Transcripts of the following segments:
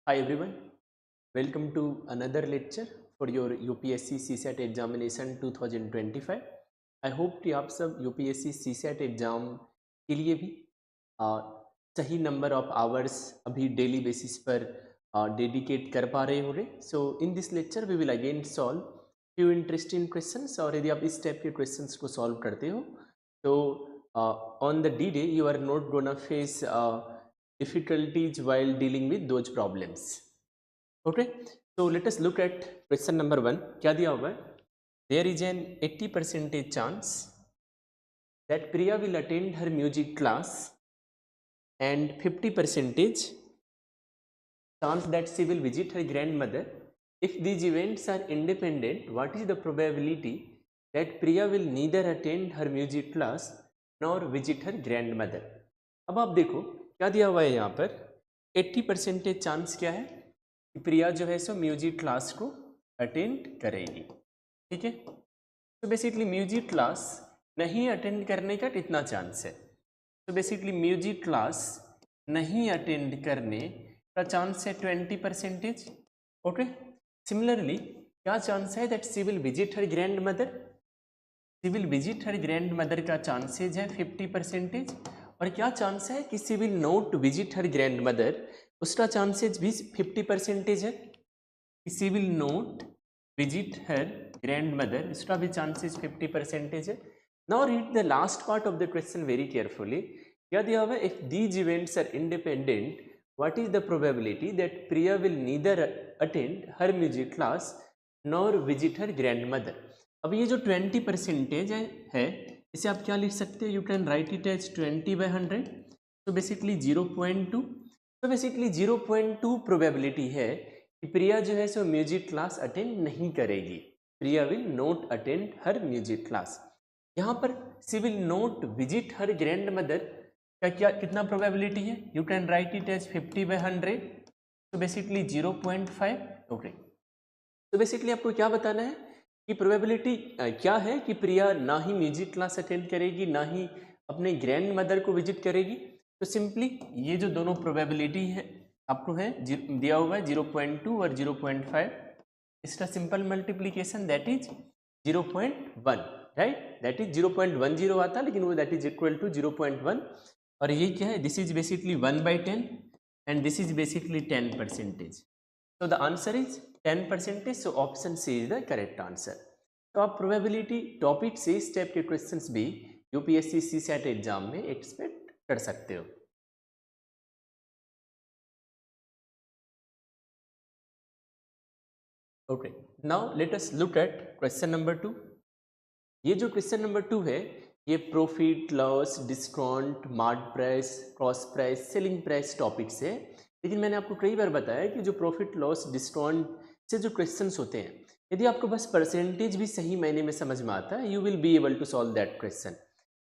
Hi everyone, welcome to another lecture for your UPSC CSAT examination 2025. I hope कि आप सब UPSC CSAT exam के लिए भी सही नंबर ऑफ आवर्स अभी डेली बेसिस पर डेडिकेट कर पा रहे होंगे. So in this lecture we will again solve few interesting questions. और यदि आप इस टाइप के क्वेश्चंस को सॉल्व करते हो तो on the D day you are not gonna face difficulties while dealing with those problems. Okay, so let us look at question number 1. क्या दिया हुआ है? There is an 80% chance that Priya will attend her music class and 50% chance that she will visit her grandmother. If these events are independent, what is the probability that Priya will neither attend her music class nor visit her grandmother? अब आप देखो क्या दिया हुआ है यहाँ पर. 80% chance क्या है कि प्रिया जो है सो म्यूजिक क्लास को अटेंड करेगी. ठीक है, तो बेसिकली म्यूजिक क्लास नहीं अटेंड करने का कितना चांस है? तो बेसिकली म्यूजिक क्लास नहीं अटेंड करने का चांस है 20%. ओके, सिमिलरली क्या चांस है that she will visit her grand mother? She will visit her grandmother का चांसेज है 50%. और क्या चांस है कि she will not visit her grand mother, उसका चांसेज भी 50% है. She will not visit her grandmother, इसका भी चांसेज 50% है. Now read the last part of the question very carefully. क्या दिया हुआ है? If these events are independent, what is the probability that Priya will neither attend her music class nor visit her grandmother. अब ये जो 20% है इसे आप क्या लिख सकते हैं? You can write it as 20/100. तो बेसिकली 0.2. तो बेसिकली 0.2 प्रोबेबिलिटी है कि प्रिया जो है सो म्यूजिक क्लास अटेंड नहीं करेगी. Priya will not attend her music class. यहाँ पर she will not visit her grandmother का क्या कितना प्रोबेबिलिटी है? You can write it as 50/100. तो बेसिकली 0.5. ओके, तो बेसिकली आपको क्या बताना है कि प्रोबेबिलिटी क्या है कि प्रिया ना ही म्यूजिक क्लास अटेंड करेगी ना ही अपने ग्रैंड मदर को विजिट करेगी. तो सिंपली ये जो दोनों प्रोबेबिलिटी है आपको है दिया हुआ है 0.2 और 0.5. इसका simple multiplication that is 0.1, right? That is 0.10 आता लेकिन वो दैट इज इक्वल टू 0.1. और ये क्या है? This is basically 1/10 and this is basically 10%. So the answer is 10%. So option C is the correct answer. तो आप प्रोबेबिलिटी टॉपिक से इस टाइप के क्वेश्चंस भी यूपीएससी सीसैट एग्जाम में एक्सपेक्ट कर सकते हो. Okay, now let us look at question number 2. ये जो क्वेश्चन नंबर 2 है ये profit loss discount mart price cross price selling price topics है. लेकिन मैंने आपको कई बार बताया कि जो प्रॉफिट लॉस डिस्काउंट से जो क्वेश्चंस होते हैं यदि आपको बस परसेंटेज भी सही मायने में समझ में आता है you will be able to solve that question.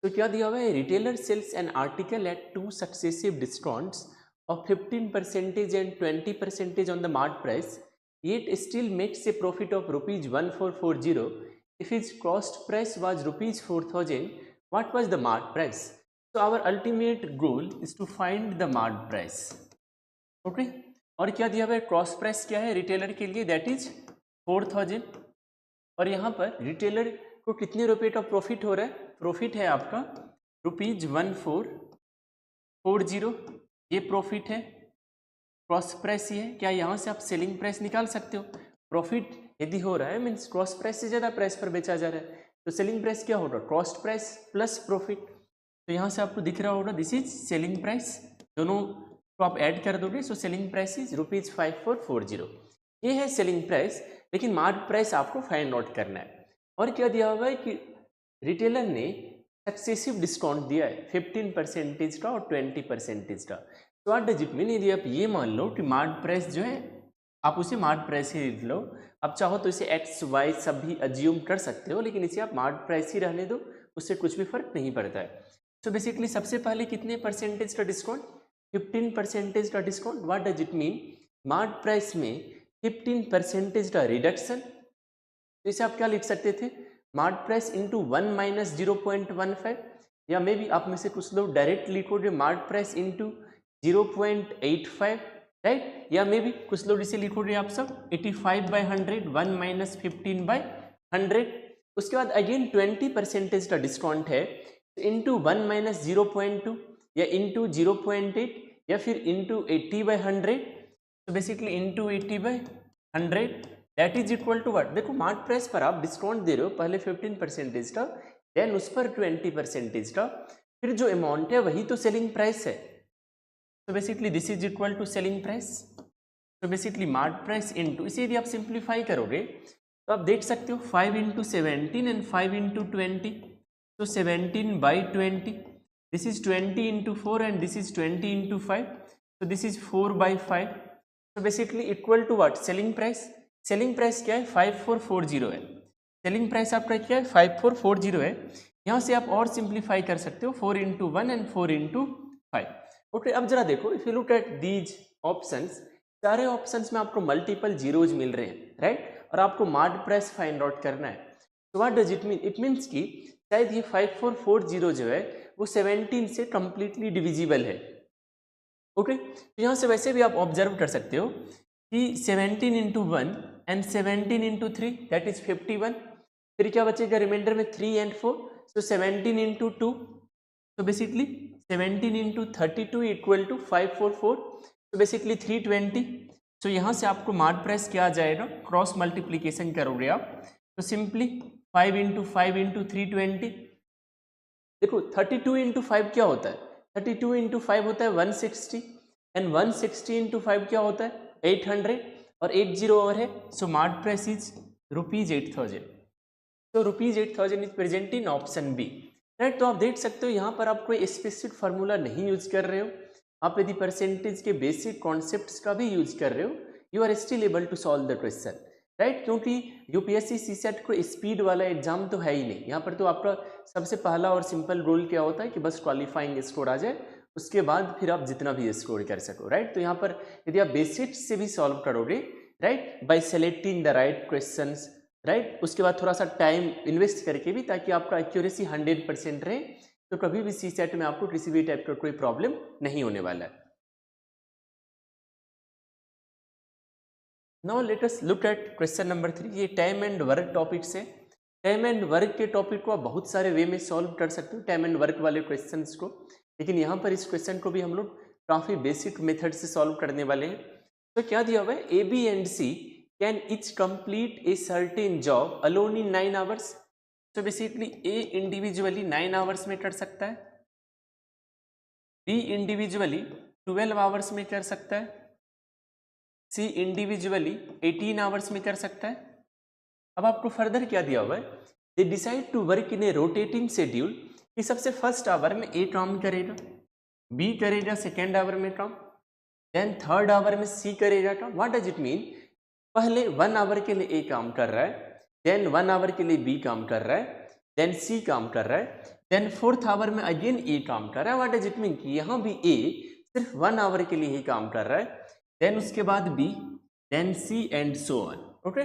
तो क्या दिया हुआ है? Retailer sells an article at 2 successive discounts of 15% and 20% on the marked price yet still makes a profit of rupees 1440 if his cost price was rupees 4000. What was the mart price? So our ultimate goal is to find the mart price. Okay, और क्या दिया हुआ है? Cross price क्या है retailer के लिए? That is 4000. और यहाँ पर रिटेलर को कितने रुपए का प्रॉफिट हो रहा है? प्रॉफिट है आपका रुपीज 1440, ये प्रॉफिट है. क्रॉस प्राइस ये है. क्या यहाँ से आप सेलिंग प्राइस निकाल सकते हो? प्रॉफिट यदि हो रहा है मीन्स क्रॉस प्राइस से ज़्यादा प्राइस पर बेचा जा रहा है, तो सेलिंग प्राइस क्या होगा? Cost price plus profit. तो यहाँ से आपको दिख रहा होगा दिस इज सेलिंग प्राइस. दोनों को आप ऐड कर दोगे so selling price is rupees 5440. ये है सेलिंग प्राइस. लेकिन मार्ट प्राइस आपको फाइंड आउट करना है. और क्या दिया हुआ है कि रिटेलर ने सक्सेसिव डिस्काउंट दिया है 15% का और 20% का. तो व्हाट डज इट मीन? यदि आप ये मान लो कि मार्ट प्राइस जो है आप उसे मार्ट प्राइस ही लिख लो. आप चाहो तो इसे एक्स वाई सब भी अज्यूम कर सकते हो लेकिन इसे आप मार्ट प्राइस ही रहने दो, उससे कुछ भी फर्क नहीं पड़ता है. तो बेसिकली सबसे पहले कितने परसेंटेज का डिस्काउंट? 15% का discount. What does it mean? Mart price में 15% का रिडक्शन. तो इसे आप क्या लिख सकते थे? Mart price into 1 minus 0.15. या मे बी आप में से कुछ लोग डायरेक्ट लिखोगे मार्ट प्राइस इंटू 0.85. राइट, या मे भी कुछ लोग इसे लिखोगे आप सब 85/100, 1 माइनस 15/100। उसके बाद अगेन 20% का डिस्काउंट है, इंटू 1 माइनस 0.2 या इंटू 0.8 या फिर इंटू 80/100। तो basically into 80/100 that is equal to what. देखो मार्क प्राइस पर आप डिस्काउंट दे रहे हो, पहले 15% का, देन उस पर 20% का, फिर जो अमाउंट है वही तो सेलिंग प्राइस है। तो basically this is equal to selling price. तो बेसिकली मार्क प्राइस इंटू, इसे यदि आप सिंप्लीफाई करोगे तो आप देख सकते हो 5 इंटू 17 एंड 5 इंटू 20, तो 17/20, this is 20 into 4 and this is 20 into 5, तो दिस इज 4/5। तो basically equal to what, selling price. Selling price क्या है, 5440 है। सेलिंग प्राइस आपका क्या है, 5440 है। यहाँ से आप और सिंप्लीफाई कर सकते हो, 4 इंटू 1 एंड 4 इंटू 5। ओके, अब जरा देखो, if you look at these options, सारे ऑप्शंस में आपको मल्टीपल जीरोज मिल रहे हैं, राइट, और आपको मार्क प्राइस फाइंड आउट करना है। तो what does it mean, it means कि शायद ये 5440 जो है वो 17 से कंप्लीटली डिविजिबल है। ओके, तो यहाँ से वैसे भी आप ऑब्जर्व कर सकते हो कि 17 into 1 and 17 into 3 that is 51। फिर क्या बचेगा रिमाइंडर में, 3 एंड 4, सो 17 इंटू 2, तो बेसिकली 17 इंटू 32 इक्वल टू 544, तो बेसिकली 320। तो यहाँ से आपको मार्क प्राइस क्या आ जाएगा, क्रॉस मल्टीप्लीकेशन करोगे आप, तो सिंपली 5 इंटू 5 इंटू 320। देखो 32 इंटू 5 क्या होता है, 32 इंटू 5 होता है 160 एंड 160 इंटू 5 क्या होता है 800 और 80 और है, सो मार्क प्राइस इज ₹8,000। तो ₹8,000 is present in option B, right. तो आप देख सकते हो यहाँ पर आप कोई स्पेसिफिक फार्मूला नहीं यूज कर रहे हो, आप यदि परसेंटेज के बेसिक कॉन्सेप्ट्स का भी यूज कर रहे हो, you are still able to solve the question, right. क्योंकि यूपीएससी सीसेट को स्पीड वाला एग्जाम तो है ही नहीं, यहाँ पर तो आपका सबसे पहला और सिंपल रूल क्या होता है कि बस क्वालिफाइंग स्कोर आ जाए, उसके बाद फिर आप जितना भी स्कोर कर सको, राइट। तो यहाँ पर यदि आप बेसिक से भी सॉल्व करोगे, right, bye selecting the right questions, right, उसके बाद थोड़ा सा टाइम इन्वेस्ट करके भी, ताकि आपका एक्यूरेसी 100% रहे, तो कभी भी सीसेट में आपको किसी भी टाइप का कोई प्रॉब्लम नहीं होने वाला है। Now let us look at question number 3। ये टाइम एंड वर्क टॉपिक से, टाइम एंड वर्क के टॉपिक को आप बहुत सारे वे में सॉल्व कर सकते हो, टाइम एंड वर्क वाले क्वेश्चंस को, लेकिन यहाँ पर इस क्वेश्चन को भी हम लोग काफ़ी बेसिक मेथड से सॉल्व करने वाले हैं। तो क्या दिया हुआ है, A B and C can each complete a certain job alone in 9 hours. तो बेसिकली ए इंडिविजुअली 9 आवर्स में कर सकता है, बी इंडिविजुअली 12 आवर्स में कर सकता है, सी इंडिविजुअली 18 आवर्स में कर सकता है। अब आपको फर्दर क्या दिया हुआ है, they decide to work in a rotating schedule, कि सबसे फर्स्ट आवर में ए काम करेगा, बी करेगा सेकेंड आवर में काम, देन थर्ड आवर में सी करेगा काम। व्हाट डज इट मीन, पहले 1 आवर के लिए ए काम कर रहा है, देन 1 आवर के लिए बी काम कर रहा है, देन सी काम कर रहा है, देन फोर्थ आवर में अगेन ए काम कर रहा है। व्हाट डज इट मीन कि यहाँ भी ए सिर्फ 1 आवर के लिए ही काम कर रहा है, देन उसके बाद B, then C and so on. Okay,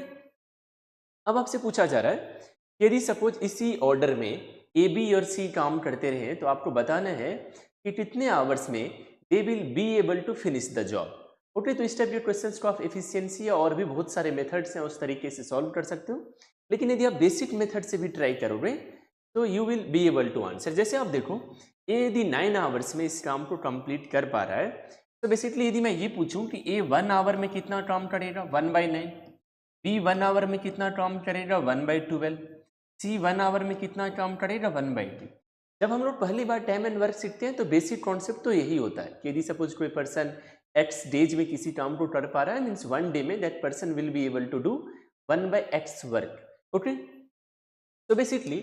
अब आपसे पूछा जा रहा है यदि सपोज इसी ऑर्डर में ए बी और सी काम करते रहे, तो आपको बताना है कि कितने आवर्स में they will be able to finish the job. Okay, तो इस टाइप के क्वेश्चंस को आप एफिशिएंसी या और भी बहुत सारे मेथड्स हैं उस तरीके से सॉल्व कर सकते हो, लेकिन यदि आप बेसिक मेथड से भी ट्राई करोगे तो you will be able to answer. जैसे आप देखो, ए यदि 9 आवर्स में इस काम को कंप्लीट कर पा रहा है, तो बेसिकली यदि मैं ये पूछूं कि ए 1 आवर में कितना काम करेगा 1/9, बी 1 आवर में कितना काम करेगा 1/12, सी 1 आवर में कितना काम करेगा 1/2। जब हम लोग पहली बार टाइम एंड वर्क सीखते हैं तो बेसिक कॉन्सेप्ट तो यही होता है कि यदि सपोज कोई पर्सन एक्स डेज में किसी काम को कर पा रहा है, मीन्स 1 डे में that person will be able to do 1/x work. Okay, तो बेसिकली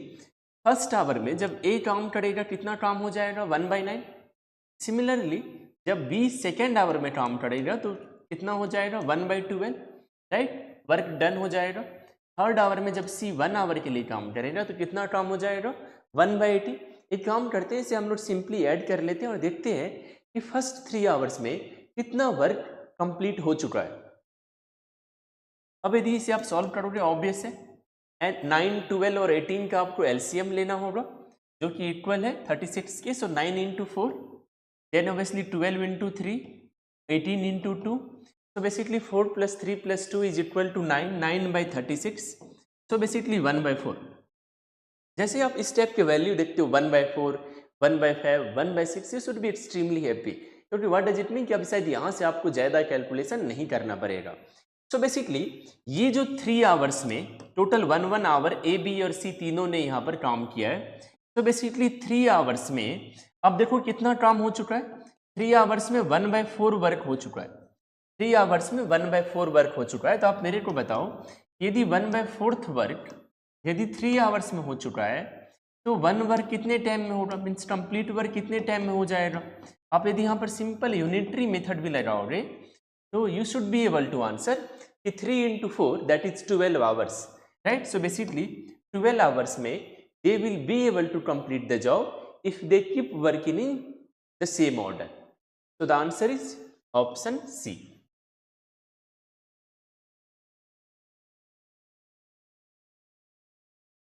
फर्स्ट आवर में जब ए काम करेगा कितना काम हो जाएगा 1/9। सिमिलरली जब बी सेकेंड आवर में काम करेगा तो कितना हो जाएगा 1/12, राइट, वर्क डन हो जाएगा। थर्ड आवर में जब सी 1 आवर के लिए काम करेगा तो कितना काम हो जाएगा 1/80। एक काम करते हैं, इसे हम लोग सिंपली ऐड कर लेते हैं और देखते हैं कि फर्स्ट 3 आवर्स में कितना वर्क कंप्लीट हो चुका है। अब यदि इसे आप सॉल्व करोगे ऑब्वियस है, एंड 9, 12 और 18 का आपको एलसीएम लेना होगा जो कि इक्वल है 36 के, सो 9 × 4, then obviously 12 × 3, 18 into 2. So basically 4 plus 3 plus 2 is equal to 9. 9 by 36. So basically 1 by 4. जैसे आप इस स्टेप के वैल्यू देखते हो 1 by 4, 1 by 5, 1 by 6, you should be extremely happy. क्योंकि व्हाट डज इट मीन कि अब शायद यहाँ से आपको ज़्यादा कैलकुलेशन नहीं करना पड़ेगा. सो बेसिकली ये जो 3 आवर्स में टोटल 1 आवर ए बी और सी तीनों ने यहाँ पर काम किया है. तो बेसिकली 3 आवर्स में अब देखो कितना काम हो चुका है. 3 आवर्स में 1 by 4 वर्क हो चुका है. 3 आवर्स में 1 by 4 वर्क हो चुका है. तो आप मेरे को बताओ यदि 1 by 4th वर्क यदि 3 आवर्स में हो चुका है तो 1 वर्क कितने टाइम में होगा, मीन्स कंप्लीट वर्क कितने टाइम में हो जाएगा. आप यदि यहाँ पर सिंपल यूनिटरी मेथड भी लगाओगे तो you should be able to answer कि 3 into 4 that is 12 hours, right. So basically 12 hours में they will be able to complete the job if they keep working in the same order. So the answer is option C.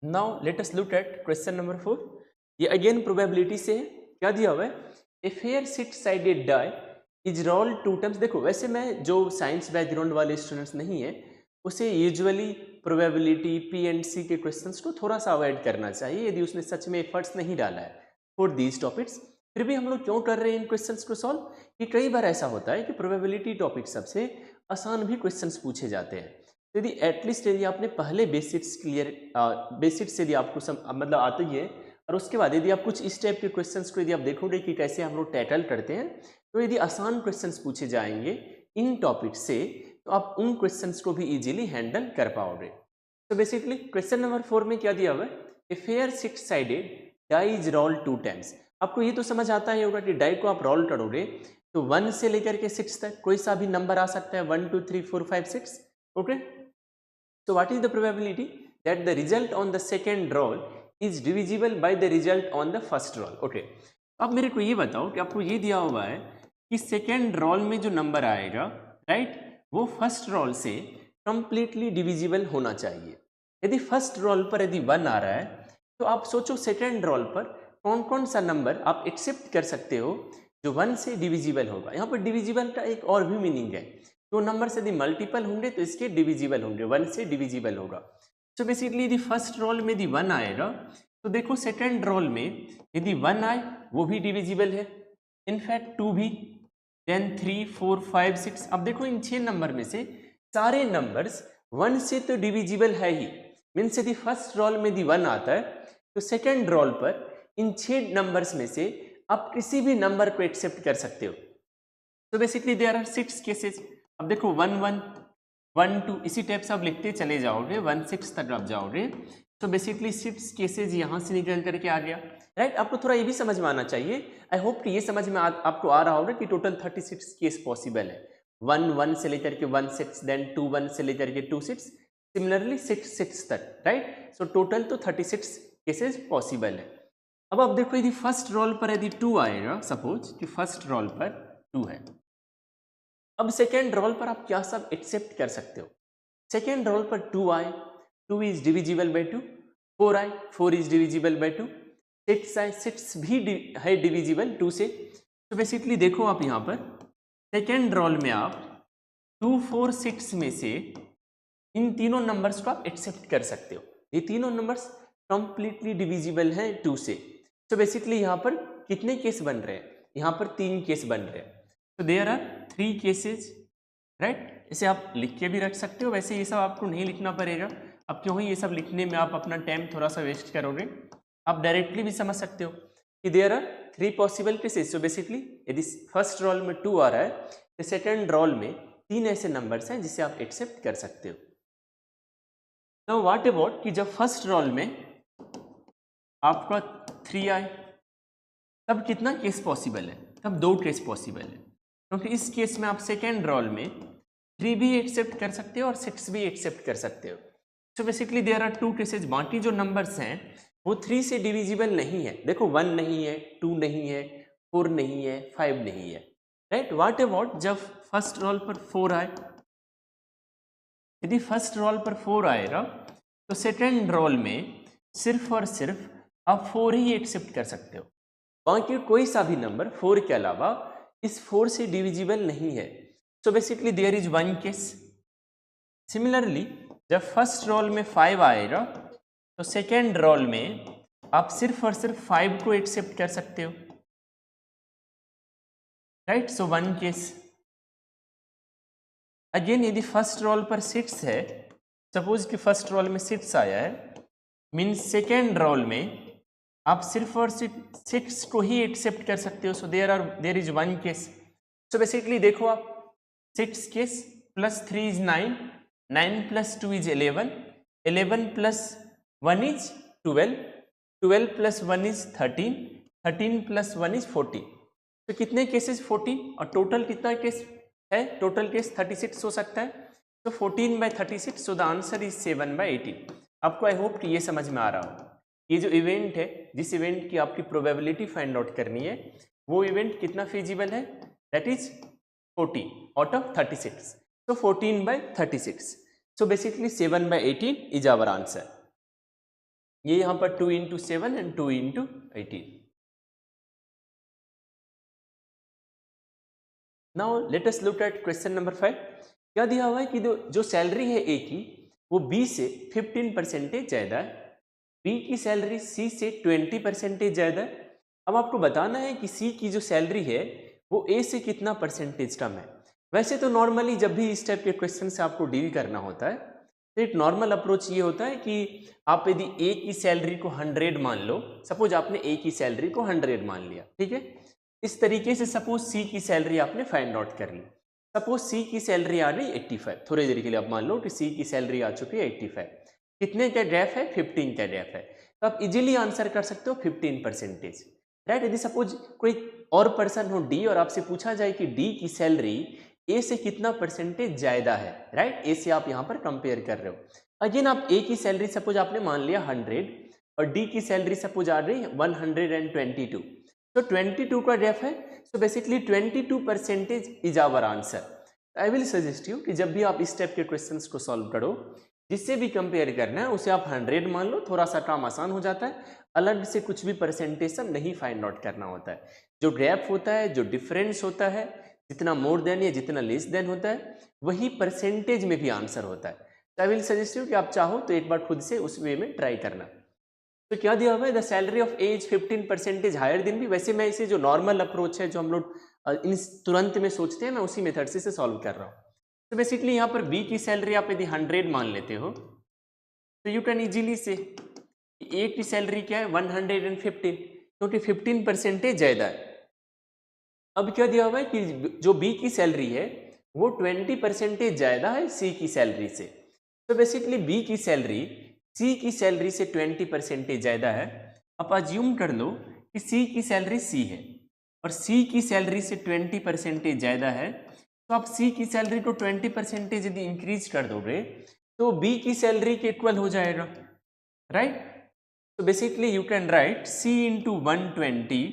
Now let us look at question number 4. ये again probability से है. क्या दिया हुआ है, a fair सिट sided die is roll 2 times. देखो वैसे मैं जो साइंस बैकग्राउंड वाले स्टूडेंट्स नहीं है उसे यूजुअली प्रोबेबिलिटी पी एंड सी के क्वेश्चंस को थोड़ा सा अवॉइड करना चाहिए यदि उसने सच में एफर्ट्स नहीं डाला है फॉर दीज टॉपिक्स. फिर भी हम लोग क्यों कर रहे हैं इन क्वेश्चंस को सॉल्व, कि कई बार ऐसा होता है कि प्रोबेबिलिटी टॉपिक सबसे आसान भी क्वेश्चंस पूछे जाते हैं. यदि एटलीस्ट यदि आपने पहले बेसिक्स क्लियर बेसिक्स यदि आपको मतलब आती है और उसके बाद यदि आप कुछ इस टाइप के क्वेश्चंस को यदि आप देखोगे कि कैसे हम लोग टैकल करते हैं तो यदि आसान क्वेश्चंस पूछे जाएंगे इन टॉपिक से तो आप उन क्वेश्चंस को भी इजीली हैंडल कर पाओगे. तो बेसिकली क्वेश्चन नंबर 4 में क्या दिया हुआ है, a fair 6 sided die is roll 2 times. आपको ये तो समझ आता ही होगा कि डाई को आप रोल करोगे तो 1 से लेकर के 6 तक कोई सा भी नंबर आ सकता है, 1 2 3 4 5 6. Okay. So what is the probability that the result on the second roll is divisible by the result on the first roll? Okay. अब मेरे को ये बताओ कि आपको ये दिया हुआ है कि सेकेंड रोल में जो नंबर आएगा, राइट, वो फर्स्ट रोल से कंप्लीटली डिविजिबल होना चाहिए. यदि फर्स्ट रोल पर यदि 1 आ रहा है तो आप सोचो सेकेंड रोल पर कौन कौन सा नंबर आप एक्सेप्ट कर सकते हो जो 1 से डिविजिबल होगा. यहाँ पर डिविजिबल का एक और भी मीनिंग है. तो नंबर्स यदि मल्टीपल होंगे तो इसके डिविजिबल होंगे, 1 से डिविजिबल होगा. सो बेसिकली यदि फर्स्ट रोल में यदि 1 आएगा तो देखो सेकेंड रोल में यदि 1 आए वो भी डिविजिबल है, इनफैक्ट 2 भी, देन 3 4 5 6. अब देखो इन 6 नंबर में से सारे नंबर्स 1 से तो डिविजिबल है ही. मीन्स यदि फर्स्ट रोल में यदि 1 आता है तो सेकेंड रोल पर इन 6 नंबर्स में से आप किसी भी नंबर को एक्सेप्ट कर सकते हो. तो बेसिकली देयर आर 6 केसेस. अब देखो 1 1 1 2 इसी टाइप से आप लिखते चले जाओगे, 1 6 तक आप जाओगे. तो बेसिकली 6 केसेज यहाँ से निकल करके आ गया, राइट. आपको थोड़ा ये भी समझ में आना चाहिए. आई होप कि ये समझ में आपको आ रहा होगा कि टोटल 36 केस पॉसिबल है. 1 1 से लेकर के 1 6, देन 2 1 से लेकर के 2 6, सिमिलरली 6 6 तक, राइट. सो टोटल तो 36 केसेज पॉसिबल है. अब आप देखो यदि फर्स्ट रोल पर यदि 2 आएगा, सपोज कि फर्स्ट रोल पर 2 है. अब सेकेंड रोल पर आप क्या सब एक्सेप्ट कर सकते हो. सेकेंड रोल पर 2 आए, 2 इज डिविजिबल बाई 2. 4 आए, 4 इज डिविजिबल बाई 2. 6 आए, 6 भी है डिविजिबल 2 से. तो बेसिकली देखो आप यहाँ पर सेकेंड रोल में आप 2 4 6 में से इन तीनों नंबर्स को आप एक्सेप्ट कर सकते हो. ये तीनों नंबर्स कंप्लीटली डिविजिबल हैं 2 से. तो बेसिकली यहाँ पर कितने केस बन रहे हैं, यहाँ पर 3 केस बन रहे हैं. तो देयर आर 3 केसेज, राइट. इसे आप लिख के भी रख सकते हो. वैसे ये सब आपको नहीं लिखना पड़ेगा. अब क्यों ही ये सब लिखने में आप अपना टाइम थोड़ा सा वेस्ट करोगे, आप डायरेक्टली भी समझ सकते हो कि there are 3 possible cases. So basically यदि फर्स्ट रोल में 2 आ रहा है तो सेकेंड रोल में 3 ऐसे नंबर्स हैं जिसे आप एक्सेप्ट कर सकते हो. नाउ व्हाट अबाउट कि जब फर्स्ट रोल में आपका 3 आए तब कितना केस पॉसिबल है, तब 2 केस पॉसिबल है. क्योंकि इस केस में आप सेकेंड रोल में 3 भी एक्सेप्ट कर सकते हो और 6 भी एक्सेप्ट कर सकते हो. So basically there are 2 cases. बाकी जो नंबर्स हैं वो 3 से डिविजिबल नहीं है. देखो 1 नहीं है, 2 नहीं है, 4 नहीं है, 5 नहीं है, राइट. व्हाट अबाउट जब फर्स्ट रोल पर 4 आए. यदि फर्स्ट रोल पर 4 आएगा तो सेकेंड रोल में सिर्फ और सिर्फ आप 4 ही एक्सेप्ट कर सकते हो. बाकी कोई सा भी नंबर 4 के अलावा इस 4 से डिविजिबल नहीं है। So basically there is one case. Similarly जब फर्स्ट रोल में 5 आएगा तो सेकेंड रोल में आप सिर्फ और सिर्फ 5 को एक्सेप्ट कर सकते हो, right. So one case. Again यदि फर्स्ट रोल पर 6 है, सपोज कि फर्स्ट रोल में 6 आया है, मीन्स सेकेंड रोल में आप सिर्फ और सिर्फ 6 को ही एक्सेप्ट कर सकते हो। So there is one case. So basically देखो आप, 6 case plus 3 is 9, 9 plus 2 is 11, 11 plus 1 is 12, 12 plus 1 is 13, 13 plus 1 is 14। तो कितने केसेस? 14। और टोटल कितना केस है? टोटल केस 36 हो सकता है। तो 14/36, सो द आंसर इज 7/18। आपको आई होप कि ये समझ में आ रहा हो। ये जो इवेंट है, जिस इवेंट की आपकी प्रोबेबिलिटी फाइंड आउट करनी है, वो इवेंट कितना फिजिबल है? That is 40 out of 36। so 14/36। so basically 7/18 is our answer। ये यहां पर 2 into 7 and 2 into 18। now let us look at question number 5। क्या दिया हुआ है कि जो सैलरी है ए की वो बी से 15% ज्यादा है, बी की सैलरी सी से 20% ज्यादा है। अब आपको बताना है कि सी की जो सैलरी है वो ए से कितना परसेंटेज कम है। वैसे तो नॉर्मली जब भी इस टाइप के क्वेश्चन से आपको डील करना होता है तो एक नॉर्मल अप्रोच ये होता है कि आप यदि ए की सैलरी को 100 मान लो, सपोज आपने ए की सैलरी को 100 मान लिया, ठीक है। इस तरीके से सपोज सी की सैलरी आपने फाइंड आउट कर ली। सपोज सी की सैलरी आ गई 85, थोड़ी देर के लिए आप मान लो कि सी की सैलरी आ चुकी है 85। कितने का गैप है? 15 का गैप है। तो आप इजीली आंसर कर सकते हो 15%, राइट। यदि सपोज कोई और पर्सन हो डी और आपसे पूछा जाए कि डी की सैलरी ए से कितना परसेंटेज ज्यादा है, राइट, ए से आप यहां पर कंपेयर कर रहे हो। अगेन आप ए की सैलरी सपोज आपने मान लिया 100 और डी की सैलरी सपोज आ रही 122, तो 22 का गैप है। So basically 22% is our answer. I will suggest you कि जब भी आप इस टाइप के क्वेश्चंस को सॉल्व करो, जिससे भी कंपेयर करना है उसे आप 100 मान लो, थोड़ा सा काम आसान हो जाता है। अलग से कुछ भी परसेंटेज नहीं फाइंड आउट करना होता है। जो गैप होता है, जो डिफरेंस होता है, जितना मोर देन या जितना लेस देन होता है, वही परसेंटेज में भी आंसर होता है। तो आई विल सजेस्ट यू कि आप चाहो तो एक बार खुद से उस वे में ट्राई करना। तो क्या दिया हुआ है? The salary of as 15% higher than be. वैसे मैं इसे जो नॉर्मल अप्रोच है, जो हम लोग इन तुरंत में सोचते हैं, मैं उसी मेथड से सॉल्व कर रहा हूँ। तो बेसिकली यहाँ पर बी की सैलरी आप यदि 100 मान लेते हो तो यू कैन इजीली से ए की सैलरी क्या है? 115, क्योंकि 15% ज्यादा है। अब क्या दिया हुआ है कि जो बी की सैलरी है वो 20% ज्यादा है सी की सैलरी से। तो बेसिकली बी की सैलरी सी की सैलरी से 20% ज्यादा है। आप अज्यूम कर लो कि सी की सैलरी सी है और सी की सैलरी से 20% ज्यादा है, तो आप सी की सैलरी को 20% यदि इंक्रीज कर दोगे तो बी की सैलरी के इक्वल हो जाएगा, राइट। तो basically you can write C into 120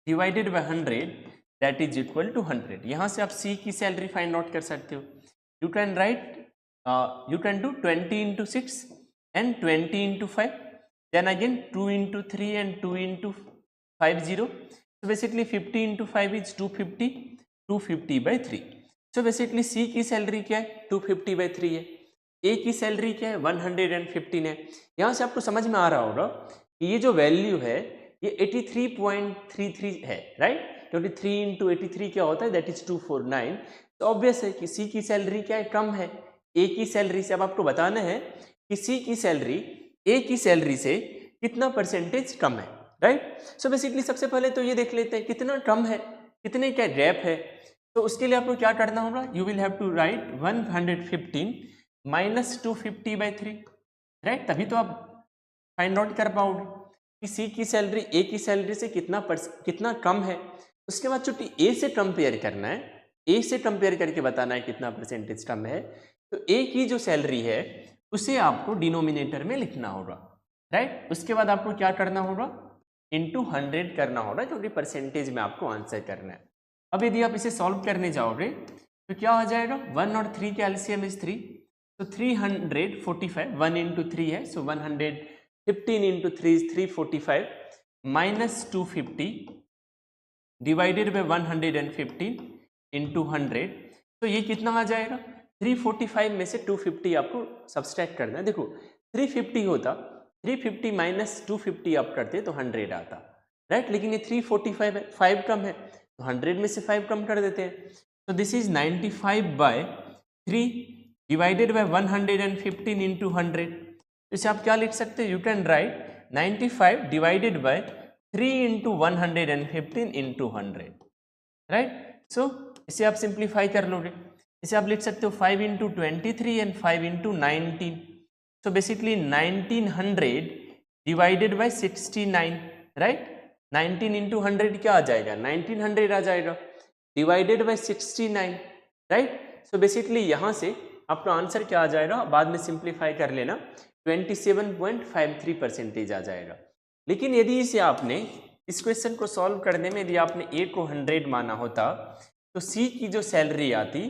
divided by 100 that is equal to 100। यहां से आप सी की सैलरी फाइंड आउट कर सकते हो। You can right you can do 20 into 6 and 20 into 5, then again 2 into 3 and 2 into 50। so basically 50 into 5 is 250, 250/3। so basically C की salary क्या है? 250/3 है। A की सैलरी क्या है? 115 है। यहाँ से आपको समझ में आ रहा होगा कि ये जो वैल्यू है ये 83.33 है, राइट, क्योंकि 3 into 83 क्या होता है? That is 249। तो ऑब्वियस है कि C की सैलरी क्या है? कम है ए की सैलरी से। अब आपको बताना है कि सी की सैलरी ए की सैलरी से कितना परसेंटेज कम है, राइट। सो बेसिकली सबसे पहले तो ये देख लेते हैं कितना कम है, कितने का गैप है। तो उसके लिए आपको क्या करना होगा? You will have to write 115 minus 250/3, right. तभी तो आप फाइंड आउट कर पाओगे कि सी की सैलरी ए की सैलरी से कितना कम है। उसके बाद चूंकि ए से कंपेयर करना है, ए से कंपेयर करके बताना है कितना परसेंटेज कम है, तो ए की जो सैलरी है उसे आपको डिनोमिनेटर में लिखना होगा, राइट। उसके बाद आपको क्या करना होगा? इनटू 100 करना होगा, क्योंकि परसेंटेज में आपको आंसर करना है। अब यदि आप इसे सॉल्व करने जाओगे तो क्या हो जाएगा? 1 और 3 के एलसीएम इज 3, तो 345, 1 into 3 है, सो 115 into 3 is 345 minus 250 divided by 115 into 100, तो ये कितना आ जाएगा? 345 में से 250 आपको सब्सट्रैक्ट करना है। देखो 350 होता, 350 माइनस 250 आप करते तो 100 आता, राइट। लेकिन ये 345 है, 5 कम है तो 100 में से 5 कम कर देते हैं। तो this is 95/3 divided by 115 into 100। इसे आप क्या लिख सकते हैं? You can write 95 divided by 3 into 115 into 100, right. So इसे आप सिंप्लीफाई कर लोगे, इसे आप लिख सकते हो 5 into 23 and 5 into 19। So basically 1900 divided by 69, right. 19 into 100 क्या आ जाएगा? 1900 आ जाएगा divided by 69, right. So basically यहाँ से आपका आंसर क्या आ जाएगा? बाद में सिंप्लीफाई कर लेना, 27.53% आ जाएगा। लेकिन यदि इसे आपने इस क्वेश्चन को सॉल्व करने में यदि आपने ए को 100 माना होता तो सी की जो सैलरी आती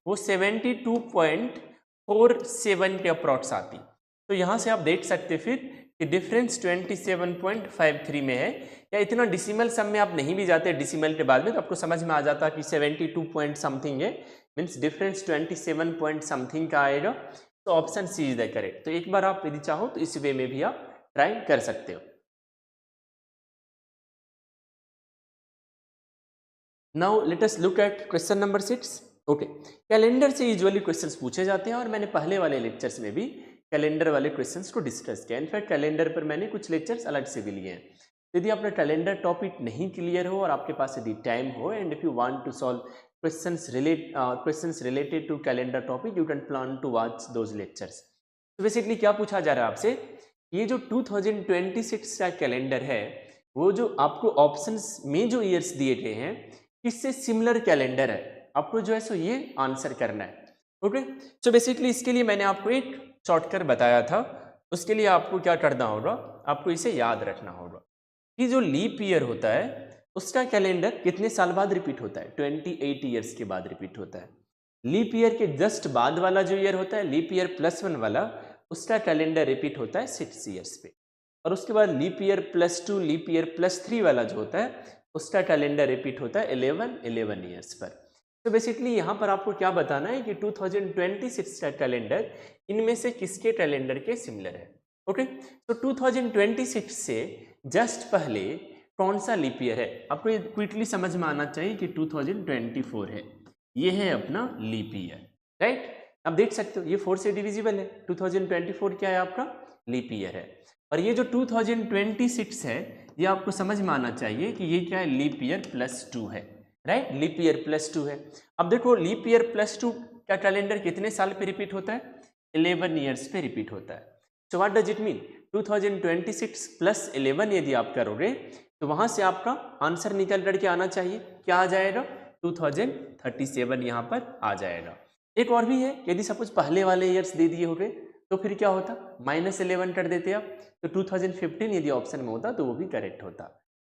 वो 72.47 के अप्रॉक्स आती। तो यहाँ से आप देख सकते फिर कि डिफरेंस 27.53 में है, या इतना डिसिमल सम में आप नहीं भी जाते डिसिमल के बाद में तो आपको समझ में आ जाता कि 72 पॉइंट समथिंग है, मीन्स डिफरेंस 27 पॉइंट समथिंग का आएगा। तो option C is the correct. तो एक बार आप यदि चाहो तो इस वे में भी आप ट्राई कर सकते हो। Now let us look at question number 6। Okay, calendar से यूजुअली क्वेश्चंस पूछे जाते हैं और मैंने पहले वाले लेक्चर्स में भी कैलेंडर वाले क्वेश्चंस को डिस्कस किया। इनफैक्ट कैलेंडर पर मैंने कुछ लेक्चर्स अलग से भी लिए हैं। यदि आपका कैलेंडर टॉपिक नहीं क्लियर हो और आपके पास यदि टाइम हो and if you want to solve questions related to calendar topic, you can plan to watch those lectures. तो बेसिकली क्या पूछा जा रहा है आपसे? ये जो 2026 का कैलेंडर है वो जो आपको ऑप्शंस में जो ईयर्स दिए गए हैं इससे सिमिलर कैलेंडर है, आपको जो है सो ये आंसर करना है। ओके, सो बेसिकली इसके लिए मैंने आपको एक शॉर्टकट बताया था, उसके लिए आपको क्या करना होगा? आपको इसे याद रखना होगा कि जो लीप ईयर होता है उसका कैलेंडर कितने साल बाद रिपीट होता है? 28 ईयर्स के बाद रिपीट होता है। लीप ईयर के जस्ट बाद वाला जो ईयर होता है, लीप ईयर +1 वाला, उसका कैलेंडर रिपीट होता है 6 ईयर्स पे। और उसके बाद लीप ईयर +2, लीप ईयर +3 वाला जो होता है उसका कैलेंडर रिपीट होता है 11 ईयर्स पर। तो बेसिकली यहाँ पर आपको क्या बताना है कि 2026 का कैलेंडर इनमें से किसके कैलेंडर के सिमिलर है। ओके, तो 2026 से जस्ट पहले कौन सा लीप ईयर है? आपको ये क्विकली समझ में आना चाहिए कि 2024 है, ये है अपना लीप ईयर, राइट। आप देख सकते हो ये 4 से डिविजिबल है, 2024 क्या है? आपका लीप ईयर है। और ये जो 2026 है ये आपको समझ में आना चाहिए कि ये क्या है? लीप ईयर +2 है, राइट। लीप ईयर +2 है। अब देखो लीप ईयर +2 का कैलेंडर कितने साल पे रिपीट होता है? 11 ईयर्स पे रिपीट होता है। So what does it mean? 2026 + 11 यदि आप करोगे तो वहां से आपका आंसर निकल करके आना चाहिए, क्या आ जाएगा? 2037 यहाँ पर आ जाएगा। एक और भी है, यदि सपोज पहले वाले ईयर्स दे दिए होगे तो फिर क्या होता? -11 कर देते आप, तो 2015 यदि ऑप्शन में होता तो वो भी करेक्ट होता,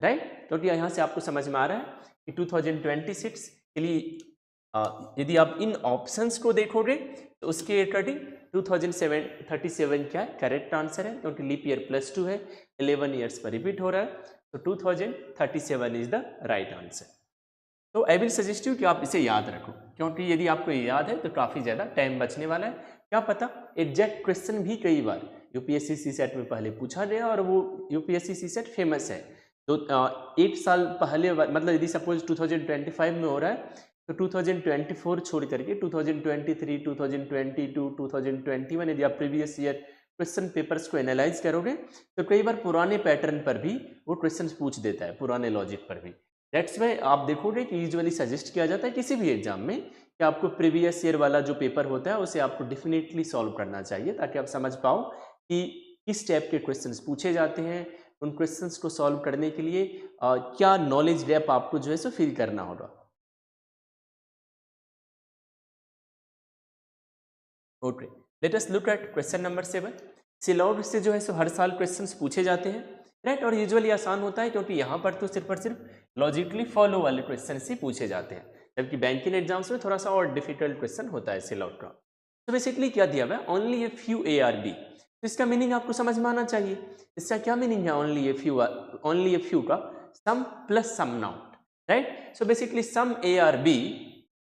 राइट। क्योंकि यहाँ से आपको समझ में आ रहा है कि 2026 के लिए यदि आप इन ऑप्शंस को देखोगे तो उसके अकॉर्डिंग 2037 क्या है? करेक्ट आंसर है, क्योंकि लीप ईयर +2 है, 11 ईयर्स पर रिपीट हो रहा है, तो 2037 इज द राइट आंसर। तो आई विल सजेस्ट यू कि आप इसे याद रखो, क्योंकि यदि आपको ये याद है तो काफ़ी ज़्यादा टाइम बचने वाला है। क्या पता एग्जैक्ट क्वेश्चन भी कई बार यूपीएससी सीसेट में पहले पूछा गया और वो यूपीएससी सीसेट फेमस है। तो 1 साल पहले मतलब यदि सपोज 2025 में हो रहा है तो 2024 छोड़ करके 2023, 2022, 2021 यदि आप प्रीवियस ईयर क्वेश्चन पेपर्स को एनालाइज करोगे तो कई बार पुराने पैटर्न पर भी वो क्वेश्चंस पूछ देता है, पुराने लॉजिक पर भी। दैट्स वाई आप देखोगे कि यूजुअली सजेस्ट किया जाता है किसी भी एग्जाम में कि आपको प्रीवियस ईयर वाला जो पेपर होता है उसे आपको डेफिनेटली सॉल्व करना चाहिए, ताकि आप समझ पाओ कि किस टाइप के क्वेश्चंस पूछे जाते हैं। उन क्वेश्चंस को सॉल्व करने के लिए क्या नॉलेज गैप आपको जो है सो फिल करना होगा। Okay, late us look at question number 7। सिलॉग से जो है सो हर साल क्वेश्चंस पूछे जाते हैं, राइट। और यूजुअली आसान होता है क्योंकि यहाँ पर तो सिर्फ और सिर्फ लॉजिकली फॉलो वाले क्वेश्चन ही पूछे जाते हैं, जबकि बैंकिंग एग्जाम्स में थोड़ा सा और डिफिकल्ट क्वेश्चन होता है सिलॉग का। तो बेसिकली क्या दिया हुआ है? Only a few ARB। तो इसका मीनिंग आपको समझ में आना चाहिए। इसका क्या मीनिंग है ओनली ए फ्यू का? Some plus some not. Right. So basically some A are B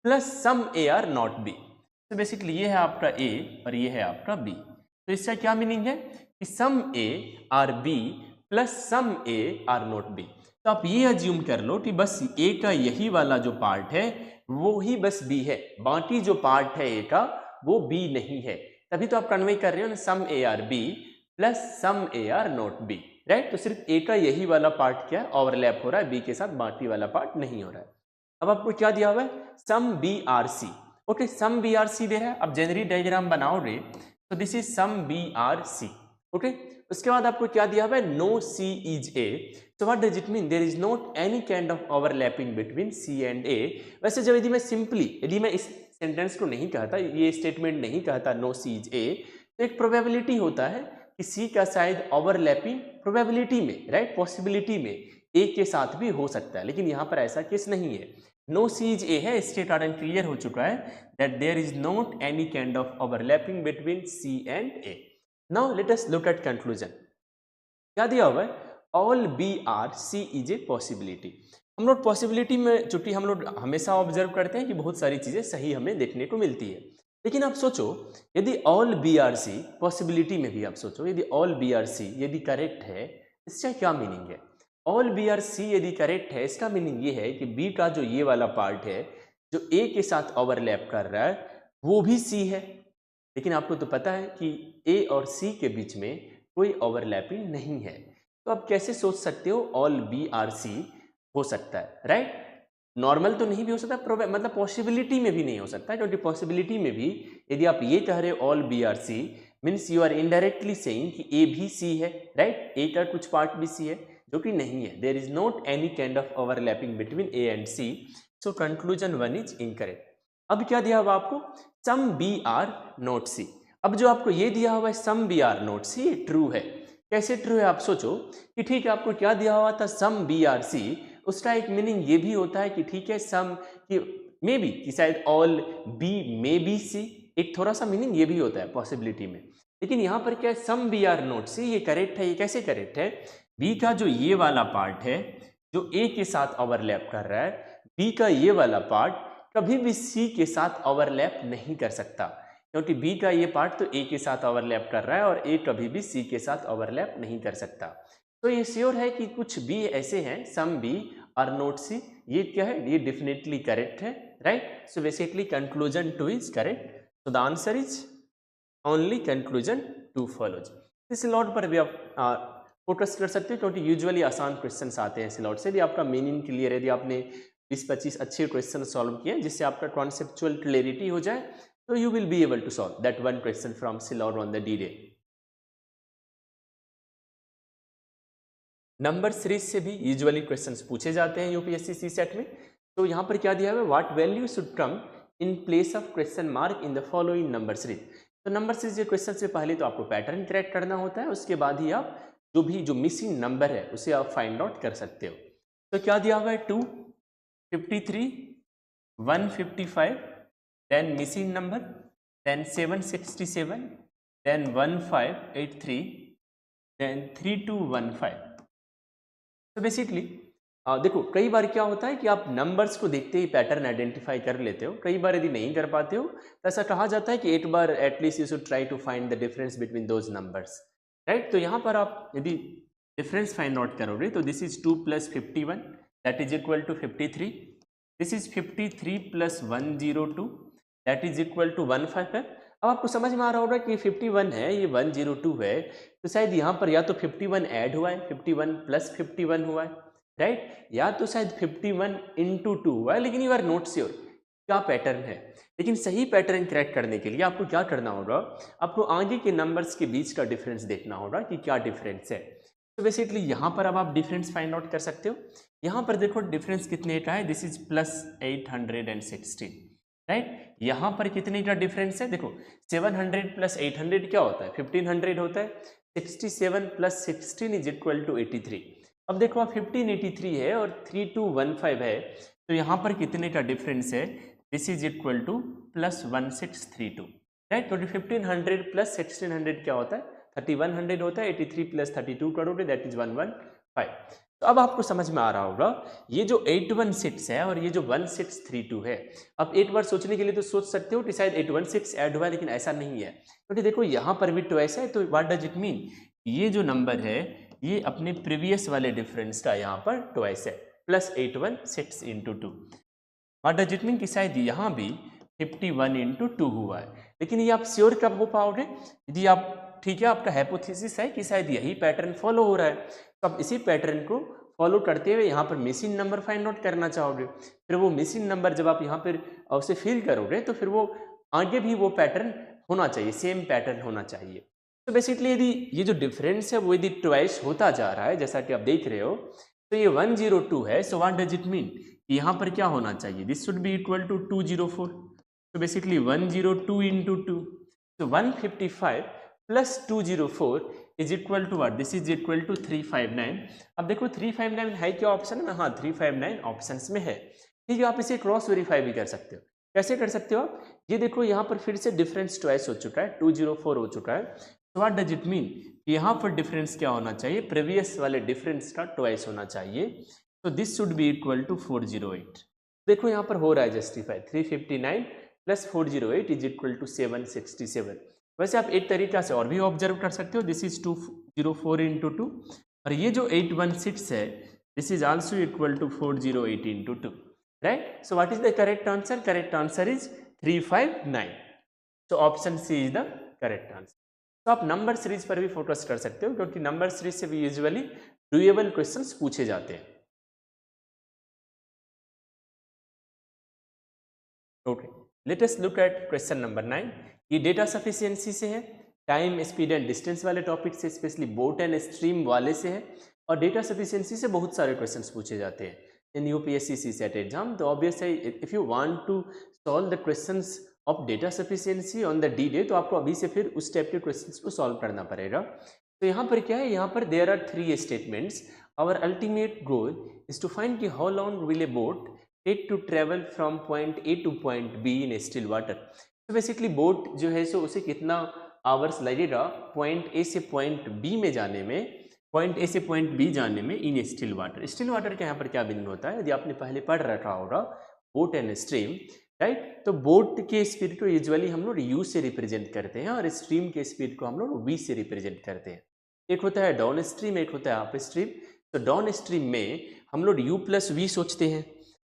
plus some A are not B. तो बेसिकली ये है आपका ए और ये है आपका बी। तो इसका क्या मीनिंग है कि some A are B plus some A are not B. तो आप ये अज्यूम कर लो कि बस ए का यही वाला जो पार्ट है वो ही बस बी है, बाकी जो पार्ट है ए का वो बी नहीं है। तभी तो आप कन्वे कर रहे हो ना, some A are B plus some A are not B, right. तो सिर्फ ए का यही वाला पार्ट क्या है, ओवरलैप हो रहा है बी के साथ, बाकी वाला पार्ट नहीं हो रहा है। अब आपको क्या दिया हुआ है, some B are C. Okay, some B are C दे रहा है। अब जेनरिक डायग्राम बनाओगे तो this is some B are C. Okay, उसके बाद आपको क्या दिया हुआ है, no C is A. So what does it mean? There is not any kind of overlapping between C and A. वैसे जब यदि मैं सिंपली, यदि मैं इस सेंटेंस को नहीं कहता, ये स्टेटमेंट नहीं कहता नो सी इज ए, तो एक प्रोबेबिलिटी होता है कि C का शायद ओवरलैपिंग प्रोबेबिलिटी में, राइट, पॉसिबिलिटी में A के साथ भी हो सकता है, लेकिन यहाँ पर ऐसा केस नहीं है। नो सी इज ए है, इसके कारण क्लियर हो चुका है that there is not any kind of overlapping between C and A. Now let us look at conclusion. क्या दिया हुआ है, all B are C is a possibility. हम लोग पॉसिबिलिटी में, चूंकि हम लोग हमेशा ऑब्जर्व करते हैं कि बहुत सारी चीज़ें सही हमें देखने को मिलती है, लेकिन आप सोचो यदि all B are C, possibility में भी आप सोचो यदि ऑल बी आर सी यदि करेक्ट है, इसका क्या मीनिंग है। ऑल बी आर सी यदि करेक्ट है, इसका मीनिंग ये है कि बी का जो ये वाला पार्ट है जो ए के साथ ओवरलैप कर रहा है वो भी सी है, लेकिन आपको तो पता है कि ए और सी के बीच में कोई ओवरलैपिंग नहीं है। तो आप कैसे सोच सकते हो ऑल बी आर सी हो सकता है, राइट। नॉर्मल तो नहीं भी हो सकता, मतलब पॉसिबिलिटी में भी नहीं हो सकता, क्योंकि पॉसिबिलिटी में भी यदि आप ये कह रहे हो all B are C, means you are indirectly saying कि ए भी सी है, राइट, ए का कुछ पार्ट भी सी है, जो कि नहीं है। There is not any kind of overlapping between A and C, so conclusion 1 is incorrect. अब क्या दिया हुआ आपको, some B are not C. अब जो आपको ये दिया हुआ है some B are not C, true है। कैसे ट्रू है, आप सोचो कि ठीक है, आपको क्या दिया हुआ था, सम बी आर सी, उसका एक मीनिंग ये भी होता है कि ठीक है सम कि मे बी, कि शायद all B may be C, एक थोड़ा सा मीनिंग ये भी होता है पॉसिबिलिटी में। लेकिन यहाँ पर क्या है, सम बी आर नॉट सी, ये करेक्ट है। ये कैसे करेक्ट है, बी का जो ये वाला पार्ट है जो ए के साथ ओवरलैप कर रहा है, बी का ये वाला पार्ट कभी भी सी के साथ ओवरलैप नहीं कर सकता, क्योंकि बी का ये पार्ट तो ए के साथ ओवरलैप कर रहा है और ए कभी भी सी के साथ ओवरलैप नहीं कर सकता। तो ये श्योर है कि कुछ बी ऐसे हैं, सम बी आर नॉट सी, ये क्या है, ये डेफिनेटली करेक्ट है, right. So basically conclusion 2 is correct. So the answer is only conclusion 2 follows. इस लॉट पर भी आप फोकस कर सकते हो, क्योंकि यूजुअली आसान क्वेश्चन आते हैं इस लॉट से। यदि आपका मीनिंग क्लियर है, यदि आपने 20-25 अच्छे क्वेश्चन सॉल्व किए जिससे आपका कॉन्सेप्चुअल क्लैरिटी हो जाए, तो you will be able to solve that one question from Silor on the D-Day. Number series से भी यूजुअली क्वेश्चंस पूछे जाते हैं यूपीएससी सी सेट में। तो यहाँ पर क्या दिया हुआ है, what value should come in place of question mark in the following number series. तो नंबर सीरीज के क्वेश्चन से पहले तो आपको पैटर्न करेक्ट करना होता है, उसके बाद ही आप जो मिसिंग नंबर है उसे आप फाइंड आउट कर सकते हो। तो क्या दिया हुआ है, 2, 53, 155, then missing number, then 767, then 1583, then 3215। तो बेसिकली देखो कई बार क्या होता है कि आप नंबर्स को देखते ही पैटर्न आइडेंटिफाई कर लेते हो, कई बार यदि नहीं कर पाते हो तो ऐसा कहा जाता है कि एक बार at least you should try to find the difference between those numbers, right. तो यहाँ पर आप यदि डिफरेंस फाइंड आउट करोगे तो this is 2 + 51 that is equal to 53, this is 53 + 102 that is equal to 15 है। अब आपको समझ में आ रहा होगा कि ये 51 है, ये 102 है, तो शायद यहाँ पर या तो 51 ऐड हुआ है, 51 + 51 हुआ है, राइट, या तो शायद 51 × 2 हुआ है, लेकिन यू आर नॉट श्योर क्या पैटर्न है। लेकिन सही पैटर्न करेक्ट करने के लिए आपको क्या करना होगा, आपको आगे के नंबर्स के बीच का डिफरेंस देखना होगा कि क्या डिफरेंस है। तो बेसिकली यहाँ पर अब आप डिफरेंस फाइंड आउट कर सकते हो। यहाँ पर देखो डिफरेंस कितने का है, दिस इज +816, राइट। यहाँ पर कितने का डिफरेंस है, देखो 700 + 800 क्या होता है, 1500 होता है। 67 + 16 इज इक्वल टू 83। अब देखो आप 1583 है और 3215 है, तो यहाँ पर कितने का डिफरेंस है, this is equal to +1632, right. तो 1500 + 1600 क्या होता है, 3100 होता है। 83 + 32 करोगे दैट इज 115। तो अब आपको समझ में आ रहा होगा ये जो 81 है और ये जो 1632 है। अब एक बार सोचने के लिए तो सोच सकते हो कि शायद 816 ऐड हुआ है, लेकिन ऐसा नहीं है क्योंकि देखो यहाँ पर भी ट्वाइस है। तो व्हाट डज इट मीन, ये जो नंबर है ये अपने प्रीवियस वाले डिफरेंस का यहाँ पर ट्वाइस है, plus 816 into 2। What does it mean कि शायद यहाँ भी 51 इंटू 2 हुआ है, लेकिन ये आप श्योर कब हो पाओगे, यदि आप ठीक है आपका हाइपोथेसिस है कि शायद यही पैटर्न फॉलो हो रहा है, तो आप इसी पैटर्न को फॉलो करते हुए यहाँ पर मिसिंग नंबर फाइंड आउट करना चाहोगे। फिर वो मिसिंग नंबर जब आप यहाँ पर उसे फिल करोगे तो फिर वो आगे भी वो पैटर्न होना चाहिए, सेम पैटर्न होना चाहिए। तो बेसिकली यदि ये जो डिफरेंस है वो यदि ट्वाइस होता जा रहा है जैसा कि आप देख रहे हो, तो ये 102 है। So what does it mean, यहाँ पर क्या होना चाहिए, this should be equal to 204। तो बेसिकली 102 इंटू 2, तो 155 plus 204 is equal to what, this is equal to 359। अब देखो 359 है क्या ऑप्शन में, हाँ 359 ऑप्शन में है। ठीक है, आप इसे क्रॉस वेरीफाई भी कर सकते हो। कैसे कर सकते हो आप, ये देखो यहाँ पर फिर से डिफरेंस ट्वाइस हो चुका है, 204 हो चुका है। तो व्हाट डज इट मीन, यहाँ पर डिफरेंस क्या होना चाहिए, प्रीवियस वाले डिफरेंस का ट्वाइस होना चाहिए। तो this should be equal to 408। देखो यहाँ पर हो रहा है justify, 359 plus 408 is equal to 767। वैसे आप एक तरीका से और भी ऑब्जर्व कर सकते हो, दिस इज 204 इंटू 2, और ये जो 816 है this is also equal to 408 into 2, right. So what is the correct answer, correct answer is 359। So option C is the correct answer. तो आप नंबर सीरीज पर भी फोकस कर सकते हो क्योंकि नंबर सीरीज से भी यूजुअली डुएबल क्वेश्चंस पूछे जाते हैं। Okay, late us look at question number 9। ये डेटा सफिशिएंसी से है, टाइम स्पीड एंड डिस्टेंस वाले टॉपिक से, स्पेशली बोट एंड स्ट्रीम वाले से है, और डेटा सफिशिएंसी से बहुत सारे क्वेश्चंस पूछे जाते हैं इन यूपीएससी सीसेट एग्जाम। तो obviously if you want to solve the questions of data sufficiency on the D day, तो आपको अभी से फिर उस टाइप के क्वेश्चंस को सॉल्व करना पड़ेगा। तो यहाँ पर क्या है, यहाँ पर there are 3 statements. Our ultimate goal is to find कि how long will a boat take to travel from point A to point B in still water. तो बेसिकली बोट जो है सो उसे कितना आवर्स लगेगा पॉइंट ए से point B में जाने में, पॉइंट ए से पॉइंट बी जाने में इन स्टिल वाटर। स्टिल वाटर का यहाँ पर क्या मीनिंग होता है, यदि आपने पहले पढ़ रखा होगा बोट एंड स्ट्रीम, राइट। तो बोट के स्पीड को यूजुअली हम लोग यू से रिप्रेजेंट करते हैं और स्ट्रीम के स्पीड को हम लोग वी से रिप्रेजेंट करते हैं। एक होता है डाउन स्ट्रीम, एक होता है अप स्ट्रीम। तो डाउन स्ट्रीम में हम लोग यू प्लस वी सोचते हैं,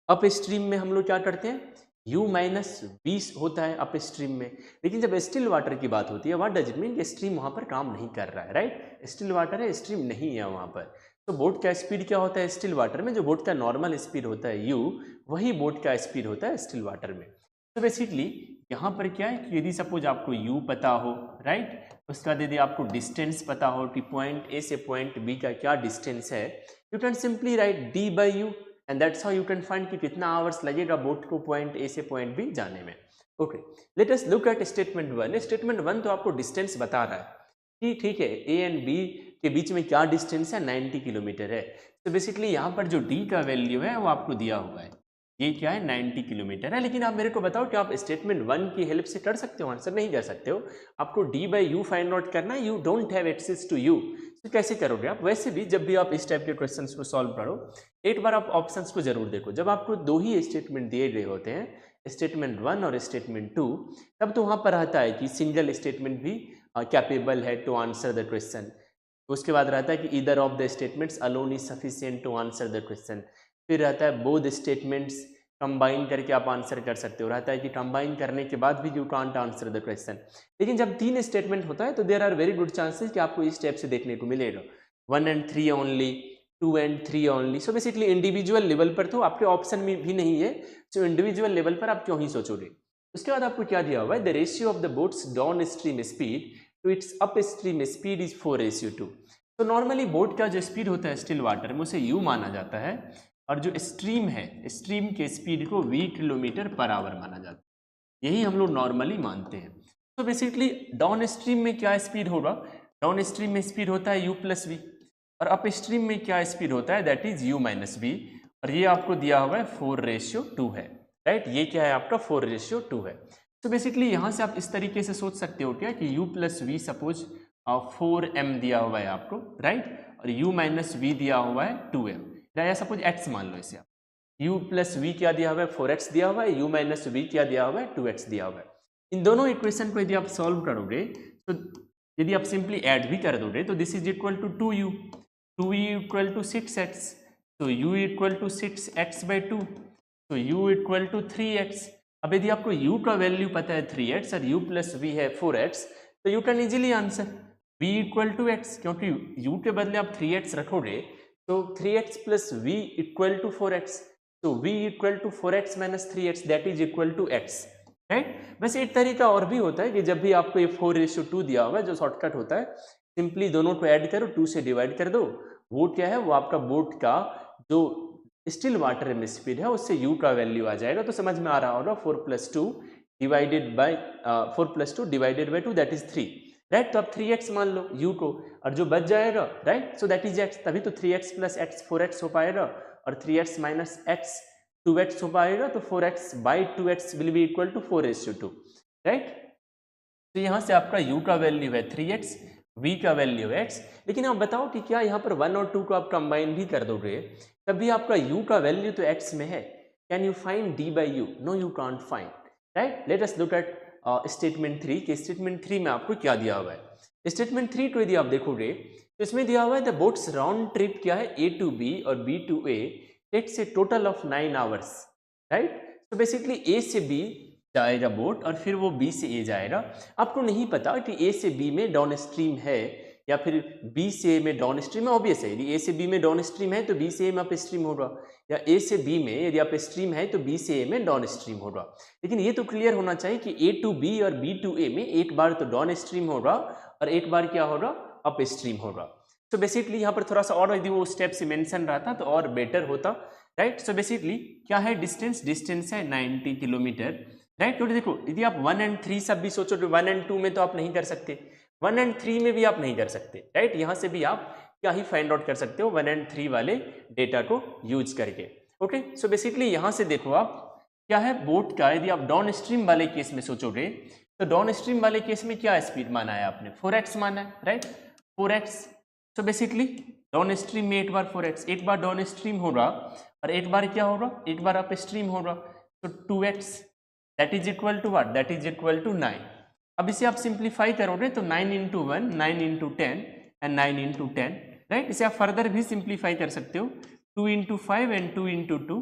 अप स्ट्रीम में हम लोग क्या करते हैं, u माइनस वी होता है अप स्ट्रीम में। लेकिन जब स्टिल वाटर की बात होती है, व्हाट डज इट मीन कि स्ट्रीम वहां पर काम नहीं कर रहा है, राइट। स्टिल वाटर है, स्ट्रीम नहीं है वहां पर। तो बोट का स्पीड क्या होता है स्टिल वाटर में, जो बोट का नॉर्मल स्पीड होता है u, वही बोट का स्पीड होता है स्टिल वाटर में। तो बेसिकली यहाँ पर क्या है कि यदि सपोज आपको u पता हो, राइट, उसके बाद यदि आपको डिस्टेंस पता हो कि पॉइंट ए से पॉइंट बी का क्या डिस्टेंस है, you can simply write d by you and that's how you can find कि कितना आवर्स लगेगा बोट को पॉइंट ए से पॉइंट बी जाने में। Okay, late us look at statement 1। Statement 1 तो आपको डिस्टेंस बता रहा है कि ठीक है ए एंड बी के बीच में क्या डिस्टेंस है, 90 किलोमीटर है। तो बेसिकली यहाँ पर जो डी का वैल्यू है वो आपको दिया हुआ है, ये क्या है 90 किलोमीटर है। लेकिन आप मेरे को बताओ कि आप स्टेटमेंट 1 की हेल्प से कर सकते हो, आंसर नहीं कर सकते हो। आपको D by U find out करना है, you don't have access to U. तो कैसे करोगे आप, वैसे भी जब भी आप इस टाइप के क्वेश्चंस को सॉल्व करो एक बार आप ऑप्शंस को जरूर देखो। जब आपको 2 ही स्टेटमेंट दिए गए होते हैं, स्टेटमेंट 1 और स्टेटमेंट 2, तब तो वहाँ पर रहता है कि सिंगल स्टेटमेंट भी कैपेबल है टू आंसर द क्वेश्चन। उसके बाद रहता है कि either of the statements alone is sufficient to answer the question. फिर रहता है बोथ स्टेटमेंट्स कंबाइन करके आप आंसर कर सकते हो, रहता है कि कंबाइन करने के बाद भी you can't answer the question. लेकिन जब 3 स्टेटमेंट होता है तो there are very good chances कि आपको इस टाइप से देखने को मिलेगा 1 and 3 only, 2 and 3 only. So basically individual level पर तो आपके ऑप्शन में भी नहीं है, सो इंडिविजुअल लेवल पर आप क्यों ही सोचोगे। उसके बाद आपको क्या दिया हुआ है, the ratio of the boats downstream speed to its upstream speed is 4:2। तो नॉर्मली बोट का जो स्पीड होता है स्टिल वाटर में उसे यू माना जाता है, और जो स्ट्रीम है स्ट्रीम के स्पीड को v किलोमीटर पर आवर माना जाता है, यही हम लोग नॉर्मली मानते हैं। तो बेसिकली डाउन स्ट्रीम में क्या स्पीड होगा, डाउन स्ट्रीम में स्पीड होता है u प्लस वी, और अप स्ट्रीम में क्या स्पीड होता है, that is u minus V, और ये आपको दिया हुआ है 4:2 है, राइट। ये क्या है आपका 4:2 है। तो बेसिकली यहाँ से आप इस तरीके से सोच सकते हो क्या कि u plus we suppose 4m दिया हुआ है आपको, राइट, और u माइनस वी दिया हुआ है 2m, या सपोज x मान लो इसे आप, u प्लस वी क्या दिया हुआ है 4x दिया हुआ है, u माइनस वी क्या दिया हुआ है 2x दिया हुआ है। इन दोनों इक्वेशन को यदि आप सॉल्व करोगे तो यदि आप सिंपली ऐड भी कर दोगे तो this is equal to 2u, 2u equal to 6x, तो u equal to 6x by 2, तो u इक्वल टू 3x। अब यदि आपको u का वैल्यू पता है 3x और u प्लस v है 4x, तो you can easily answer v equal to x, क्योंकि u के बदले आप 3x रखोगे तो 3x plus v equal to 4x, तो v equal to 4x minus 3x that is equal to x, right. वैसे एक तरीका और भी होता है कि जब भी आपको ये 4:2 दिया हुआ है, जो शॉर्टकट होता है, सिंपली दोनों को ऐड करो, 2 से डिवाइड कर दो, वो क्या है, वो आपका बोट का जो स्टिल वाटर हेमिस्फीयर है उससे u का वैल्यू आ जाएगा। तो समझ में आ रहा होगा 4 plus 2 divided by 4 plus 2 divided by 2 that is 3, right. तो आप 3x मान लो u को, और जो बच जाएगा, right, so that is x, तभी तो 3x प्लस x 4x हो पाएगा, और 3x माइनस x 2x हो पाएगा, तो 4x by 2x will be equal to 4:2, right. तो यहाँ से आपका u का वैल्यू है 3x, v का वैल्यू है x। लेकिन आप बताओ कि क्या यहाँ पर 1 और 2 को आप कंबाइन भी कर दोगे तब भी आपका u का वैल्यू तो x में है। Can you find d by U? No, you can't find, right. Let us look at statement 3 कि स्टेटमेंट 3 में आपको क्या दिया हुआ है। स्टेटमेंट 3 को यदि आप देखोगे तो इसमें दिया हुआ है द बोट्स राउंड ट्रिप क्या है, a टू b और b to a takes a total of 9 hours, right. तो बेसिकली a से b जाएगा बोट और फिर वो b से a जाएगा। आपको नहीं पता कि a से b में डाउन स्ट्रीम है या फिर b से a में डाउन स्ट्रीम है, ऑब्वियस है, यदि a से b में डाउन स्ट्रीम है तो b से a में अप स्ट्रीम होगा, या a से b में यदि अप स्ट्रीम है तो b से a में डाउन स्ट्रीम होगा। लेकिन ये तो क्लियर होना चाहिए कि a टू b और b टू a में एक बार तो डाउन स्ट्रीम होगा और एक बार क्या होगा, अप स्ट्रीम होगा। तो बेसिकली यहाँ पर थोड़ा सा और यदि वो स्टेप से मेंशन रहता तो और बेटर होता, राइट। सो बेसिकली क्या है, डिस्टेंस है 90 किलोमीटर, राइट। तो देखो यदि आप 1 एंड 3 सब भी सोचो तो 1 एंड 2 में तो आप नहीं कर सकते, 1 एंड 3 में भी आप नहीं कर सकते, राइट। यहाँ से भी आप क्या ही फाइंड आउट कर सकते हो 1 एंड 3 वाले डेटा को यूज करके, ओके। सो बेसिकली यहाँ से देखो आप क्या है, बोट का यदि आप डाउन स्ट्रीम वाले केस में सोचोगे तो डाउन स्ट्रीम वाले केस में क्या स्पीड माना है आपने, 4x माना है, right, 4x। So basically down stream में एक बार 4x, एक बार डाउन स्ट्रीम होगा और एक बार क्या होगा, एक बार अप स्ट्रीम होगा, तो 2x that is equal to what, that is equal to 9। अब इसे आप सिंप्लीफाई करोगे तो 9 into 1, 9 into 10 and 9 into 10, right. इसे आप फर्दर भी सिंप्लीफाई कर सकते हो, 2 into 5 and 2 into 2,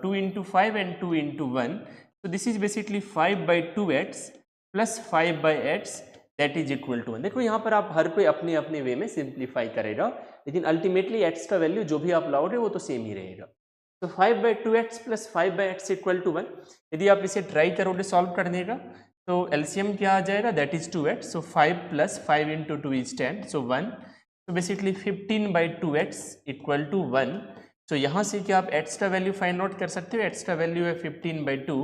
2 into 5 and 2 into 1, तो this is basically 5 by 2x plus 5 by x that is equal to 1। देखो यहाँ पर आप हर कोई अपने अपने वे में सिंप्लीफाई करेगा, लेकिन अल्टीमेटली x का वैल्यू जो भी आप लाओगे वो तो सेम ही रहेगा। तो 5 by 2x plus 5 by x equal to 1। यदि आप इसे ट्राई करोगे सॉल्व करने का तो एलसीएम क्या आ जाएगा, that is 2x, so 5 plus 5 into 2 is 10, सो 1, तो basically 15 by 2x equal to 1। तो यहाँ से क्या आप x का वैल्यू फाइंड आउट कर सकते हो, x का वैल्यू है 15 बाई 2,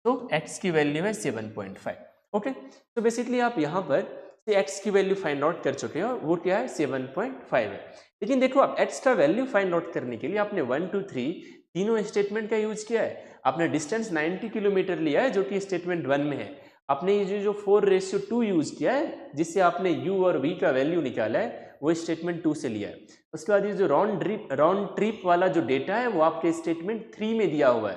तो x की वैल्यू है 7.5, ओके। तो बेसिकली आप यहाँ पर x की वैल्यू फाइंड आउट कर चुके हो, वो क्या है 7.5 है। लेकिन देखो आप x का वैल्यू फाइंड आउट करने के लिए आपने 1 2 3 तीनों स्टेटमेंट का यूज किया है। आपने डिस्टेंस 90 किलोमीटर लिया है जो कि स्टेटमेंट 1 में है। आपने ये जो 4:2 यूज किया है जिससे आपने u और v का वैल्यू निकाला है वो स्टेटमेंट 2 से लिया है। उसके बाद ये जो राउंड ट्रिप वाला जो डेटा है वो आपके स्टेटमेंट 3 में दिया हुआ है।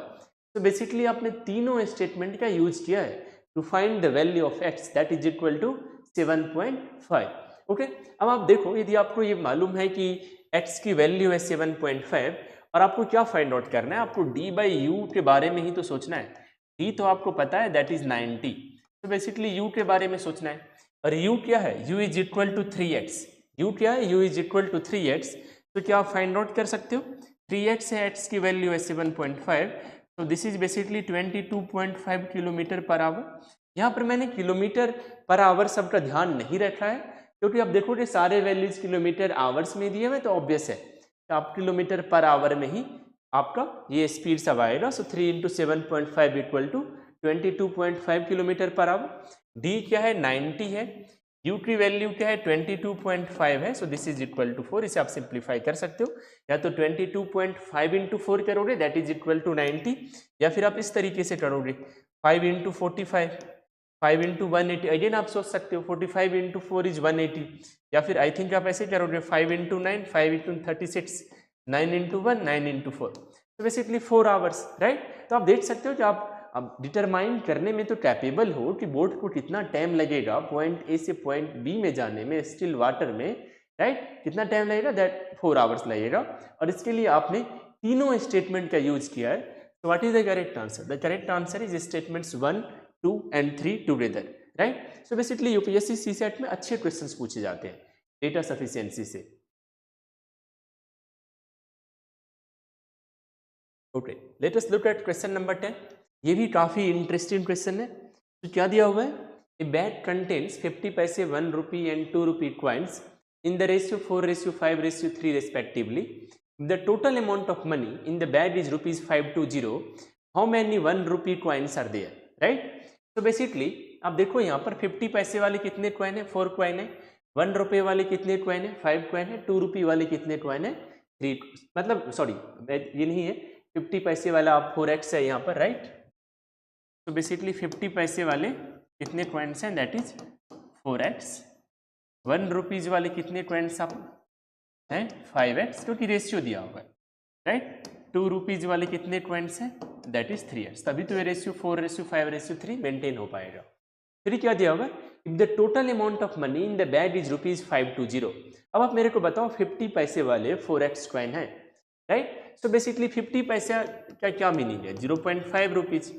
तो बेसिकली आपने तीनों स्टेटमेंट का यूज किया है to find the value of x that is equal to 7.5, okay. अब आप देखो यदि आपको ये मालूम है कि x की वैल्यू है 7.5 और आपको क्या फाइंड आउट करना है, आपको d बाई यू के बारे में ही तो सोचना है। d तो आपको पता है दैट इज 90, तो बेसिकली u के बारे में सोचना है। और u क्या है, u is equal to 3x, u क्या है, u is equal to 3x। तो क्या आप फाइंड आउट कर सकते हो, 3x है, x की वैल्यू है 7.5, तो this is basically 22.5 kilometre per our. यहाँ पर मैंने किलोमीटर पर आवर सबका ध्यान नहीं रखा है क्योंकि आप देखोगे सारे वैल्यूज किलोमीटर आवर्स में दिए हुए तो ऑब्वियस है तो आप किलोमीटर पर आवर में ही आपका ये स्पीड सब आएगा। So 3 into 7.5 equal to 22.5 kilometre per hour. D क्या है 90 है, यू की वैल्यू क्या है 22.5 है, so this is equal to 4। इसे आप सिंप्लीफाई कर सकते हो, या तो 22.5 इंटू 4 करोगे दैट इज इक्वल टू 90, या फिर आप इस तरीके से करोगे 5 इंटू 45 5 इंटू 180, अगेन आप सोच सकते हो 45 इंटू 4 इज 180, या फिर आई थिंक आप ऐसे करोगे 5 इंटू 9, 5 इंटू 36, 9 इंटू 1, 9 इंटू 4, तो बेसिकली 4 आवर्स, राइट। तो आप देख सकते हो कि आप अब डिटरमाइन करने में तो कैपेबल हो कि बोट को कितना टाइम लगेगा पॉइंट ए से पॉइंट बी में जाने में स्टिल वाटर में, राइट, कितना टाइम लगेगा, दैट 4 आवर्स लगेगा। और इसके लिए आपने तीनों स्टेटमेंट का यूज किया है। तो what is the correct answer? The correct answer is statements 1, 2 and 3 together, right. So basically UPSC CSAT में अच्छे क्वेश्चंस पूछे जाते हैं डेटा सफिशिएंसी से। Okay, late us look at question number 10। ये भी काफी इंटरेस्टिंग क्वेश्चन है। तो क्या दिया हुआ है? ए बैग कंटेन्स 50 पैसे, 1 rupee and 2 rupee coins in the ratio 4:5:3 respectively. The total amount of money in the bag is rupees 520. How many 1 rupee coins are there? Right? So basically आप देखो यहाँ पर 50 पैसे वाले कितने कॉइन है? 4 कॉइन है। 1 रुपये वाले कितने कॉइन है? 5 कॉइन है। 2 रुपये वाले कितने कॉइन है? 3, मतलब सॉरी ये नहीं है, 50 पैसे वाला आप 4x है यहाँ पर, राइट। तो बेसिकली 50 पैसे वाले कितने कॉइन्स हैं? That is 4x। 1 रुपीज वाले कितने कॉइन्स आप हैं? 5x, क्योंकि रेशियो दिया हुआ है, राइट। 2 रुपीज वाले कितने कॉइन्स हैं? दैट इज 3x, तभी तो ये रेशियो 4:5:3 मेंटेन हो पाएगा। फिर क्या दिया होगा? If the total amount of money in the bag is rupees 520। अब आप मेरे को बताओ 50 पैसे वाले 4x कॉइन है, राइट। सो बेसिकली 50 पैसा का क्या मीनिंग है? 0.5 रुपीज।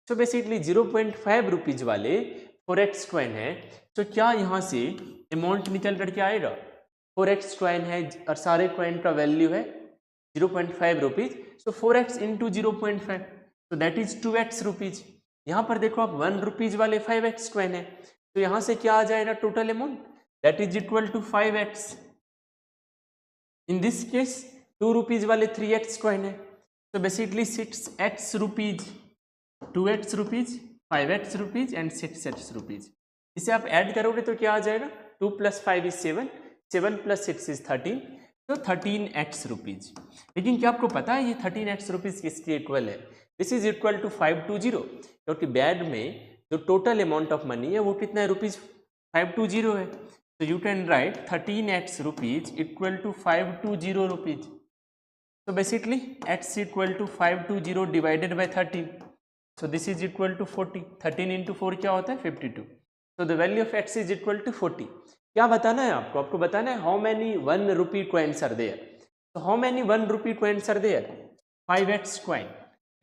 सो बेसिकली 0.5 रुपीज वाले 4x कॉइन है, तो क्या यहाँ से अमाउंट निकल करके आएगा? 4x कॉइन है और सारे कॉइन का वैल्यू है 0.5 रुपीज, सो 4x इंटू 0.5, तो दैट इज 2x रुपीज। यहाँ पर देखो आप 1 रुपीज वाले 5x कॉइन है, तो यहाँ से क्या आ जाएगा total amount? That is equal to 5x। In this case 2 rupees वाले 3x कॉइन है, तो basically 6x rupees, 2x rupees, 5x rupees and 6x rupees. इसे आप ऐड करोगे तो क्या आ जाएगा? 2 + 5 इज 7, 7 + 6 इज 13, तो 13x रुपीज। लेकिन क्या आपको पता है ये 13x रुपीज किसके इक्वल है? दिस इज इक्वल टू 520, क्योंकि बैग में जो टोटल अमाउंट ऑफ मनी है वो कितना है? रुपीज 520 है। तो you can write 13x rupees equal to 520 rupees. तो basically x equal to 520 divided by 13, so this is equal to 40. 13 into 4 क्या होता है? 52. So the value of x is equal to 40. क्या बताना है आपको? आपको बताना है how many 1 rupee coins are there. So how many 1 rupee coins are there? 5x coin.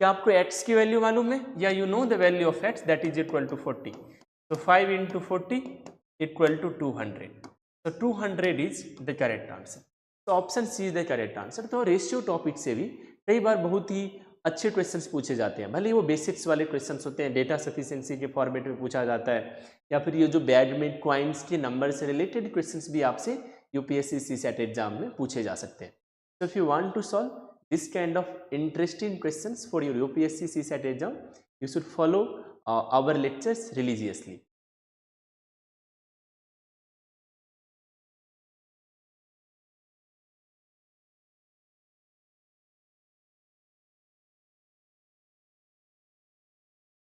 क्या आपको x की वैल्यू मालूम है? या you know the value of x, that is equal to 40. So 5 into 40 equal to 200. So 200 is the correct answer. So option C is the correct answer. तो ratio topic से भी कई बार बहुत ही अच्छे क्वेश्चंस पूछे जाते हैं, भले वो बेसिक्स वाले क्वेश्चंस होते हैं, डेटा सफिशिएंसी के फॉर्मेट में पूछा जाता है, या फिर ये जो बैग में कॉइन्स के नंबर से रिलेटेड क्वेश्चंस भी आपसे यूपीएससी सीसेट एग्जाम में पूछे जा सकते हैं। So if you want to solve this kind of interesting questions for your UPSC CSAT exam, you should follow our lectures religiously.